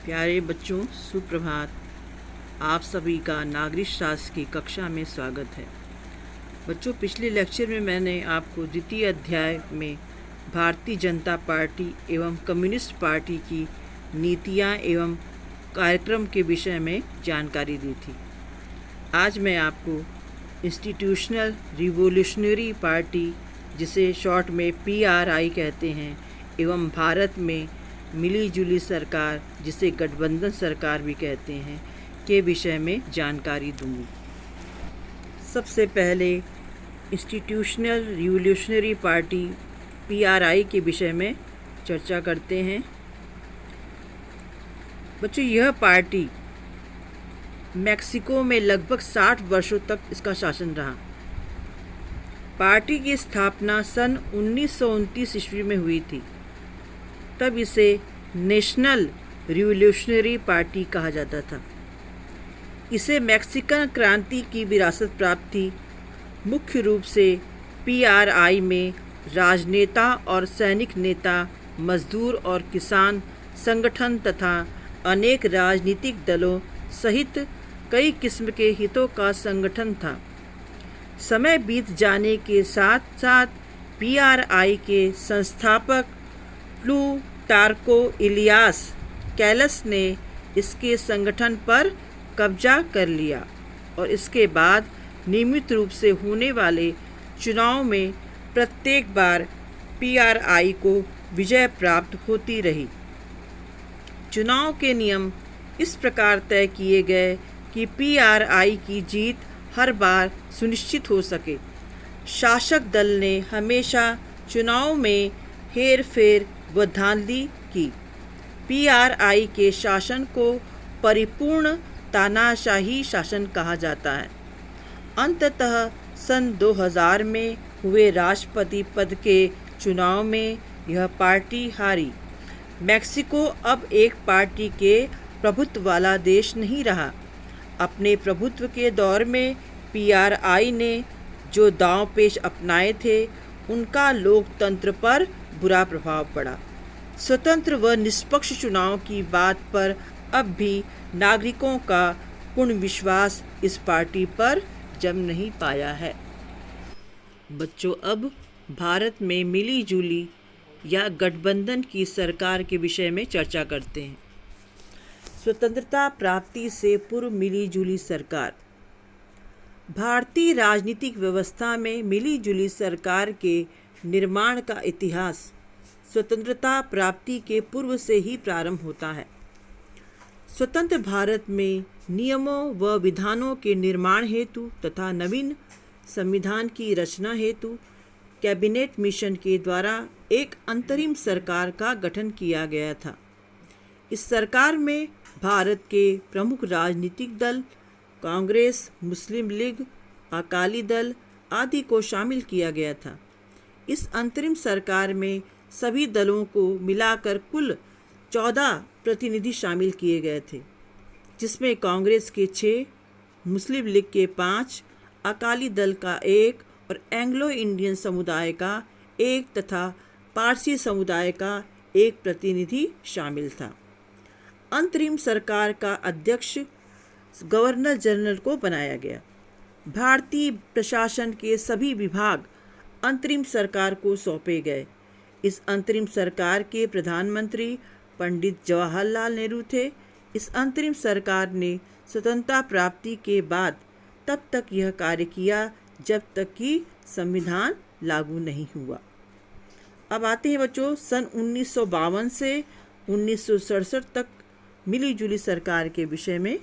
प्यारे बच्चों, सुप्रभात। आप सभी का नागरिक शास्त्र की कक्षा में स्वागत है। बच्चों, पिछले लेक्चर में मैंने आपको द्वितीय अध्याय में भारतीय जनता पार्टी एवं कम्युनिस्ट पार्टी की नीतियाँ एवं कार्यक्रम के विषय में जानकारी दी थी। आज मैं आपको इंस्टीट्यूशनल रिवोल्यूशनरी पार्टी, जिसे शॉर्ट में PRI कहते हैं, एवं भारत में मिली जुली सरकार, जिसे गठबंधन सरकार भी कहते हैं, के विषय में जानकारी दूंगी। सबसे पहले इंस्टीट्यूशनल रिवोल्यूशनरी पार्टी PRI के विषय में चर्चा करते हैं। बच्चों, यह पार्टी मैक्सिको में लगभग 60 वर्षों तक इसका शासन रहा। पार्टी की स्थापना सन 1929 ईस्वी में हुई थी। तब इसे नेशनल रिवोल्यूशनरी पार्टी कहा जाता था। इसे मैक्सिकन क्रांति की विरासत प्राप्त थी। मुख्य रूप से PRI में राजनेता और सैनिक नेता, मजदूर और किसान संगठन तथा अनेक राजनीतिक दलों सहित कई किस्म के हितों का संगठन था। समय बीत जाने के साथ साथ PRI के संस्थापक प्लूटार्को इलियास कैलस ने इसके संगठन पर कब्जा कर लिया और इसके बाद नियमित रूप से होने वाले चुनाव में प्रत्येक बार PRI को विजय प्राप्त होती रही। चुनाव के नियम इस प्रकार तय किए गए कि PRI की जीत हर बार सुनिश्चित हो सके। शासक दल ने हमेशा चुनाव में हेर फेर व धांधली की। PRI के शासन को परिपूर्ण तानाशाही शासन कहा जाता है। अंततः सन 2000 में हुए राष्ट्रपति पद के चुनाव में यह पार्टी हारी। मैक्सिको अब एक पार्टी के प्रभुत्व वाला देश नहीं रहा। अपने प्रभुत्व के दौर में PRI ने जो दांवपेच अपनाए थे, उनका लोकतंत्र पर बुरा प्रभाव पड़ा। स्वतंत्र व निष्पक्ष चुनाव की बात पर अब भी नागरिकों का पूर्ण विश्वास इस पार्टी पर जम नहीं पाया है। बच्चों, अब भारत में मिली जुली या गठबंधन की सरकार के विषय में चर्चा करते हैं। स्वतंत्रता प्राप्ति से पूर्व मिली जुली सरकार। भारतीय राजनीतिक व्यवस्था में मिली जुली सरकार के निर्माण का इतिहास स्वतंत्रता प्राप्ति के पूर्व से ही प्रारंभ होता है। स्वतंत्र भारत में नियमों व विधानों के निर्माण हेतु तथा नवीन संविधान की रचना हेतु कैबिनेट मिशन के द्वारा एक अंतरिम सरकार का गठन किया गया था। इस सरकार में भारत के प्रमुख राजनीतिक दल कांग्रेस, मुस्लिम लीग, अकाली दल आदि को शामिल किया गया था। इस अंतरिम सरकार में सभी दलों को मिलाकर कुल 14 प्रतिनिधि शामिल किए गए थे, जिसमें कांग्रेस के 6, मुस्लिम लीग के 5, अकाली दल का 1 और एंग्लो इंडियन समुदाय का 1 तथा पारसी समुदाय का 1 प्रतिनिधि शामिल था। अंतरिम सरकार का अध्यक्ष गवर्नर जनरल को बनाया गया। भारतीय प्रशासन के सभी विभाग अंतरिम सरकार को सौंपे गए। इस अंतरिम सरकार के प्रधानमंत्री पंडित जवाहरलाल नेहरू थे। इस अंतरिम सरकार ने स्वतंत्रता प्राप्ति के बाद तब तक यह कार्य किया जब तक कि संविधान लागू नहीं हुआ। अब आते हैं बच्चों सन 1952 से 1967 तक मिली जुली सरकार के विषय में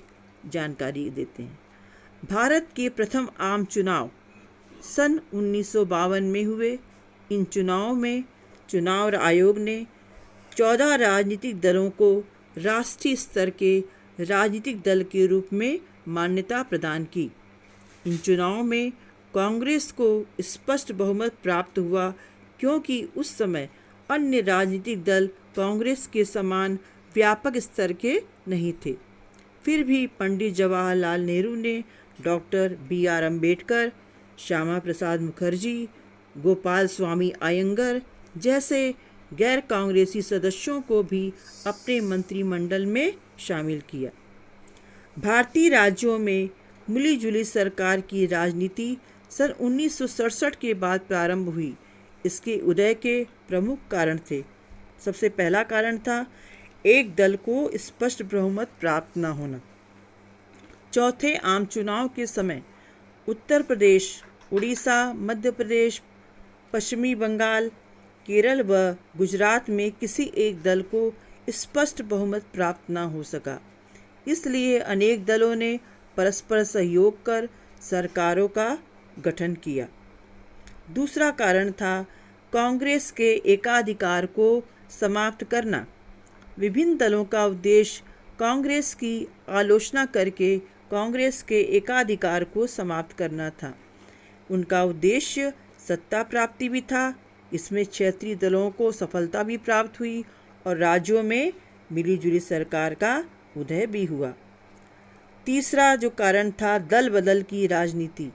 जानकारी देते हैं। भारत के प्रथम आम चुनाव सन 1952 में हुए। इन चुनावों में चुनाव आयोग ने 14 राजनीतिक दलों को राष्ट्रीय स्तर के राजनीतिक दल के रूप में मान्यता प्रदान की। इन चुनावों में कांग्रेस को स्पष्ट बहुमत प्राप्त हुआ, क्योंकि उस समय अन्य राजनीतिक दल कांग्रेस के समान व्यापक स्तर के नहीं थे। फिर भी पंडित जवाहरलाल नेहरू ने डॉक्टर BR अम्बेडकर, श्यामा प्रसाद मुखर्जी, गोपाल स्वामी अयंगर जैसे गैर कांग्रेसी सदस्यों को भी अपने मंत्रिमंडल में शामिल किया। भारतीय राज्यों में मिलीजुली सरकार की राजनीति सन 1967 के बाद प्रारंभ हुई। इसके उदय के प्रमुख कारण थे। सबसे पहला कारण था एक दल को स्पष्ट बहुमत प्राप्त न होना। चौथे आम चुनाव के समय उत्तर प्रदेश, उड़ीसा, मध्य प्रदेश, पश्चिमी बंगाल, केरल व गुजरात में किसी एक दल को स्पष्ट बहुमत प्राप्त न हो सका। इसलिए अनेक दलों ने परस्पर सहयोग कर सरकारों का गठन किया। दूसरा कारण था कांग्रेस के एकाधिकार को समाप्त करना। विभिन्न दलों का उद्देश्य कांग्रेस की आलोचना करके कांग्रेस के एकाधिकार को समाप्त करना था। उनका उद्देश्य सत्ता प्राप्ति भी था। इसमें क्षेत्रीय दलों को सफलता भी प्राप्त हुई और राज्यों में मिलीजुली सरकार का उदय भी हुआ। तीसरा जो कारण था दल बदल की राजनीति।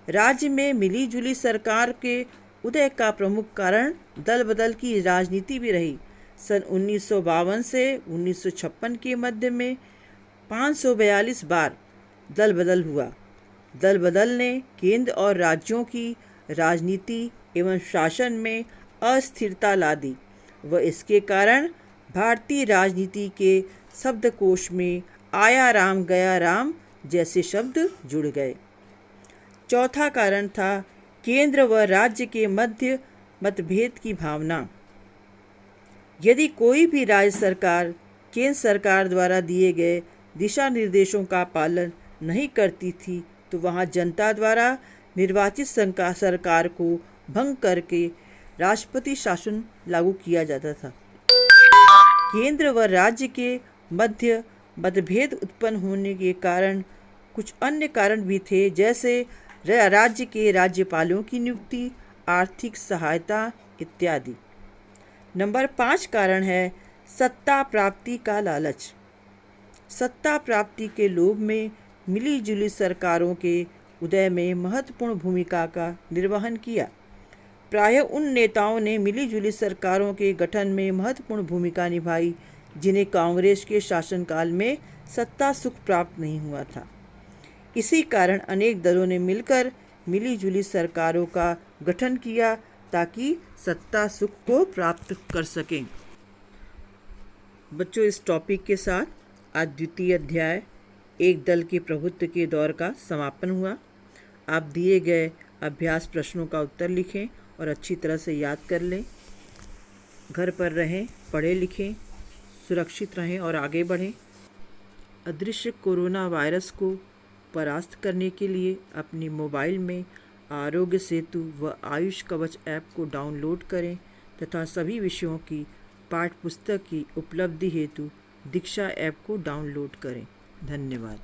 राज्य में मिलीजुली सरकार के उदय का प्रमुख कारण दल बदल की राजनीति भी रही। सन 1952 से 1956 के मध्य में 542 बार दल बदल हुआ। दल बदल ने केंद्र और राज्यों की राजनीति एवं शासन में अस्थिरता ला दी व इसके कारण भारतीय राजनीति के शब्दकोश में आया राम गया राम जैसे शब्द जुड़ गए। चौथा कारण था केंद्र व राज्य के मध्य मतभेद की भावना। यदि कोई भी राज्य सरकार केंद्र सरकार द्वारा दिए गए दिशा निर्देशों का पालन नहीं करती थी तो वहां जनता द्वारा निर्वाचित सरकार को भंग करके राष्ट्रपति शासन लागू किया जाता था। केंद्र व राज्य के मध्य मतभेद उत्पन्न होने के कारण कुछ अन्य कारण भी थे, जैसे राज्य के राज्यपालों की नियुक्ति, आर्थिक सहायता इत्यादि। नंबर 5 कारण है सत्ता प्राप्ति का लालच। सत्ता प्राप्ति के लोभ में मिलीजुली सरकारों के उदय में महत्वपूर्ण भूमिका का निर्वहन किया। प्रायः उन नेताओं ने मिलीजुली सरकारों के गठन में महत्वपूर्ण भूमिका निभाई जिन्हें कांग्रेस के शासनकाल में सत्ता सुख प्राप्त नहीं हुआ था। इसी कारण अनेक दलों ने मिलकर मिलीजुली सरकारों का गठन किया ताकि सत्ता सुख को प्राप्त कर सकें। बच्चों, इस टॉपिक के साथ आज द्वितीय अध्याय एक दल के प्रभुत्व के दौर का समापन हुआ। आप दिए गए अभ्यास प्रश्नों का उत्तर लिखें और अच्छी तरह से याद कर लें। घर पर रहें, पढ़ें लिखें, सुरक्षित रहें और आगे बढ़ें। अदृश्य कोरोना वायरस को परास्त करने के लिए अपने मोबाइल में आरोग्य सेतु व आयुष कवच ऐप को डाउनलोड करें तथा सभी विषयों की पाठ्य पुस्तक की उपलब्धि हेतु दीक्षा ऐप को डाउनलोड करें। धन्यवाद।